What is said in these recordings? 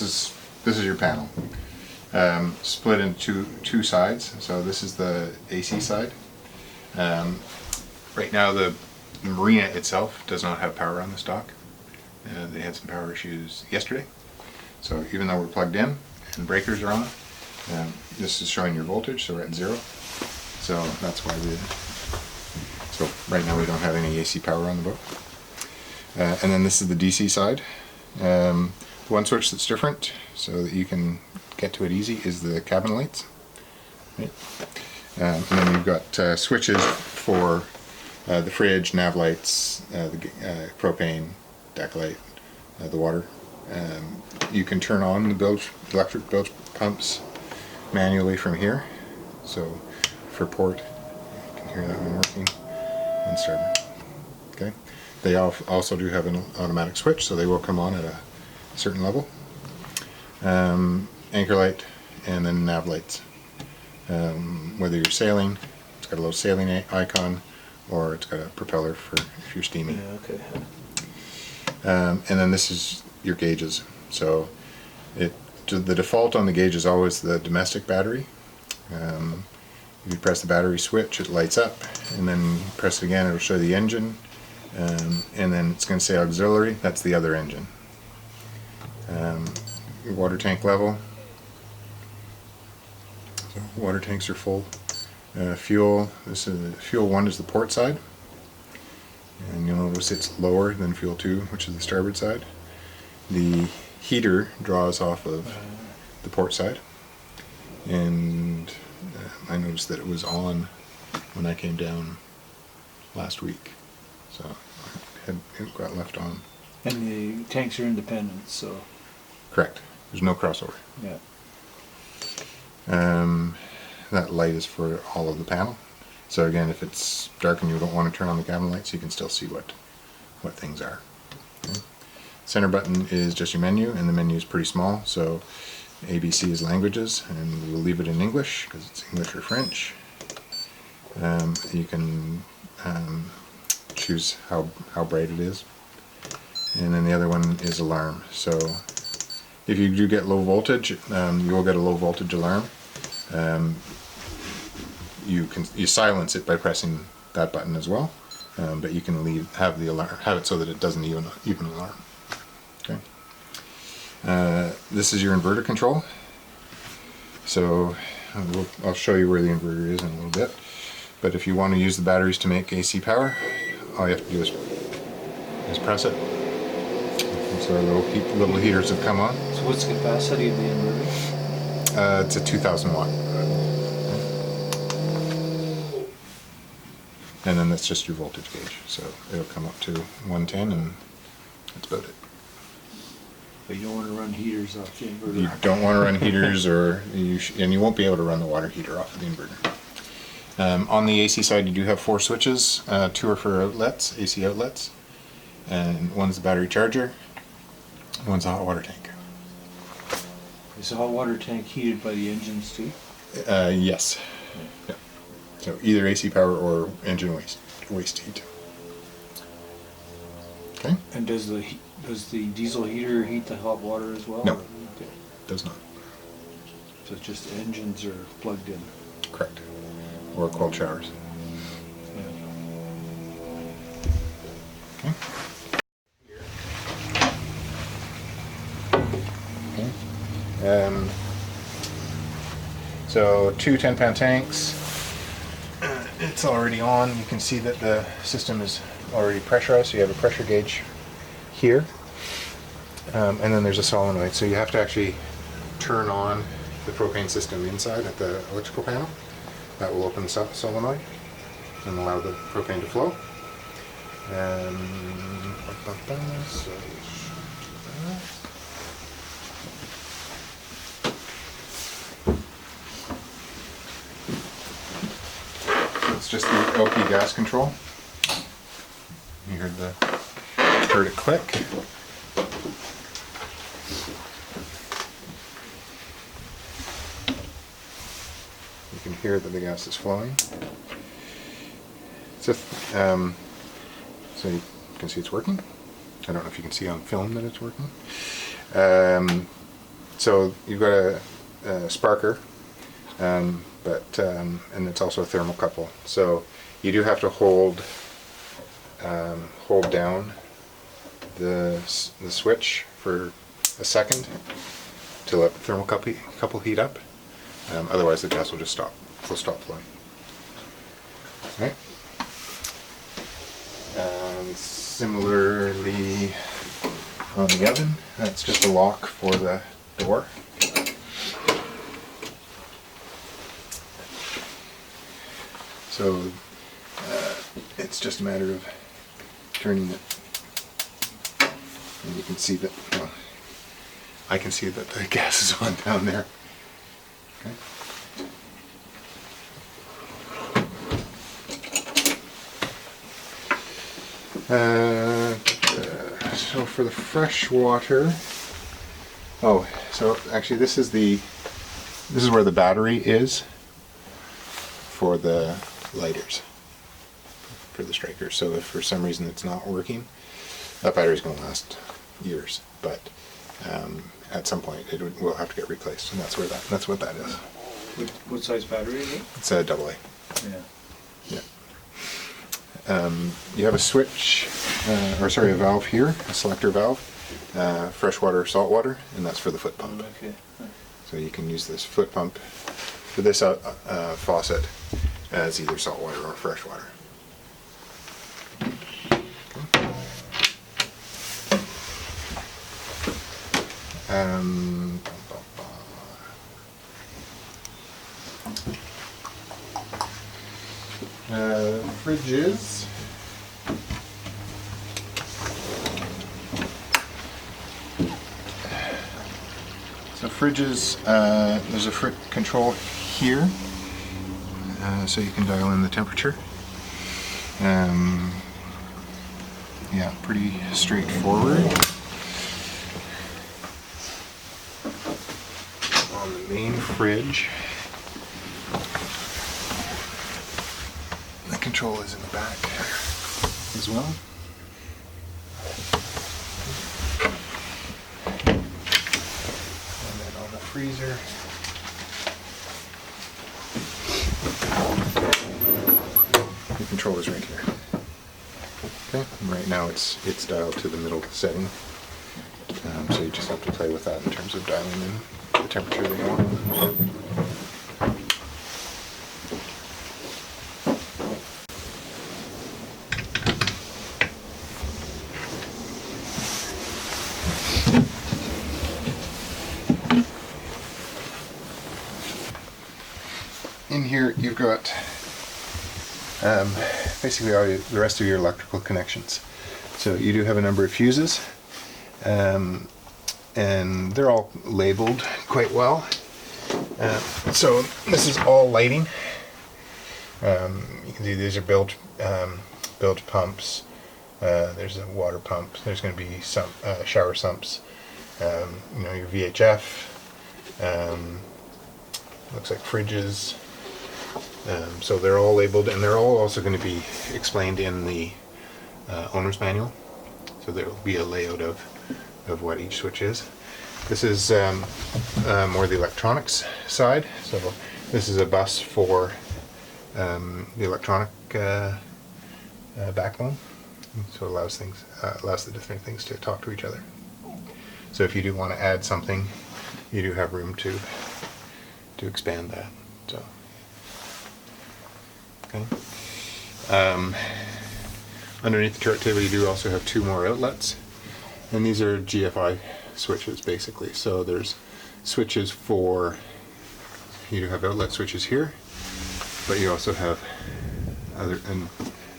this is your panel. Split into two sides. So this is the AC side. Right now the marina itself does not have power on the stock. They had some power issues yesterday. So even though we're plugged in and breakers are on, this is showing your voltage, so we're at 0. So that's why so right now we don't have any AC power on the boat. And then this is the DC side. One switch that's different, so that you can get to it easy, is the cabin lights. Right? And then you've got switches for the fridge, nav lights, the propane, deck light, the water. You can turn on the electric bilge pumps manually from here. So for port, you can hear that one working, and starboard. Okay. They also do have an automatic switch, so they will come on at a certain level. Anchor light, and then nav lights. Whether you're sailing, it's got a little sailing icon, or it's got a propeller for if you're steaming. Yeah, okay. And then this is your gauges. So the default on the gauge is always the domestic battery. If you press the battery switch, it lights up, and then press it again, it'll show the engine, and then it's going to say auxiliary, that's the other engine. Your water tank level. So water tanks are full. Fuel, fuel 1 is the port side, and you'll notice it's lower than fuel 2, which is the starboard side. The heater draws off of the port side, and I noticed that it was on when I came down last week, so it got left on. And the tanks are independent, so... Correct. There's no crossover. Yeah. That light is for all of the panel. So again, if it's dark and you don't want to turn on the cabin lights, you can still see what things are. Okay. Center button is just your menu, and the menu is pretty small, so ABC is languages, and we'll leave it in English because it's English or French. You can choose how bright it is, and then the other one is alarm. So if you do get low voltage, you will get a low voltage alarm. You silence it by pressing that button as well, but you can have it so that it doesn't even alarm. Okay. This is your inverter control. So I'll show you where the inverter is in a little bit. But if you want to use the batteries to make AC power, all you have to do is press it. And so our little heaters have come on. So what's the capacity of the inverter? It's a 2,000 watt. And then that's just your voltage gauge. So it'll come up to 110, and that's about it. But you don't want to run heaters off the inverter. You don't want to run heaters, and you won't be able to run the water heater off of the inverter. On the AC side, you do have 4 switches. 2 are for outlets, AC outlets, and one's the battery charger, one's the hot water tank. Is the hot water tank heated by the engines too? Yes. Yeah. So either AC power or engine waste heat. Okay. And does the diesel heater heat the hot water as well? No. Okay. Does not. So it's just engines are plugged in. Correct. Or cold showers. Yeah. Okay. So 2 10-pound tanks. It's already on. You can see that the system is already pressurized, so you have a pressure gauge here. And then there's a solenoid, so you have to actually turn on the propane system inside at the electrical panel. That will open the solenoid and allow the propane to flow. It's just the LP gas control. You heard it click. You can hear that the gas is flowing. It's just, so you can see it's working. I don't know if you can see on film that it's working. So you've got a sparker, and it's also a thermocouple. So you do have to hold down the switch for a second to let the thermocouple heat up. Otherwise, the gas will just stop. Will stop flowing. Right. And similarly on the oven, that's just a lock for the door. So it's just a matter of turning it, and you can see that, well, I can see that the gas is on down there. Okay. So for the fresh water, so actually this is where the battery is for the lighters, for the strikers. So if for some reason it's not working, that battery is going to last years, but at some point will have to get replaced, and that's what that is. What size battery is it? It's a AA. Yeah. Yeah. You have a switch, a valve here, a selector valve, freshwater, saltwater, and that's for the foot pump. Okay. So you can use this foot pump for this faucet as either saltwater or freshwater. Fridges. So fridges, there's a fridge control here, so you can dial in the temperature. Yeah, pretty straightforward. On the main fridge, the control is in the back as well. And then on the freezer, the control is right here. Okay, and right now it's dialed to the middle setting, so you just have to play with that in terms of dialing in the temperature that you want. In here you've got basically the rest of your electrical connections. So you do have a number of fuses, and they're all labeled quite well. So this is all lighting. You can see these are built pumps. There's a water pump. There's going to be some shower sumps. Your VHF. Looks like fridges. So they're all labeled, and they're all also going to be explained in the owner's manual. So there will be a layout of what each switch is. This is more the electronics side. So this is a bus for the electronic backbone. So it allows the different things to talk to each other. So if you do want to add something, you do have room to expand that. So. Okay. Underneath the chart table, you do also have two more outlets, and these are GFI switches basically. So there's switches for, you do have outlet switches here, but you also have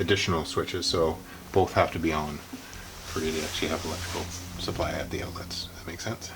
additional switches, so both have to be on for you to actually have electrical supply at the outlets. Does that make sense?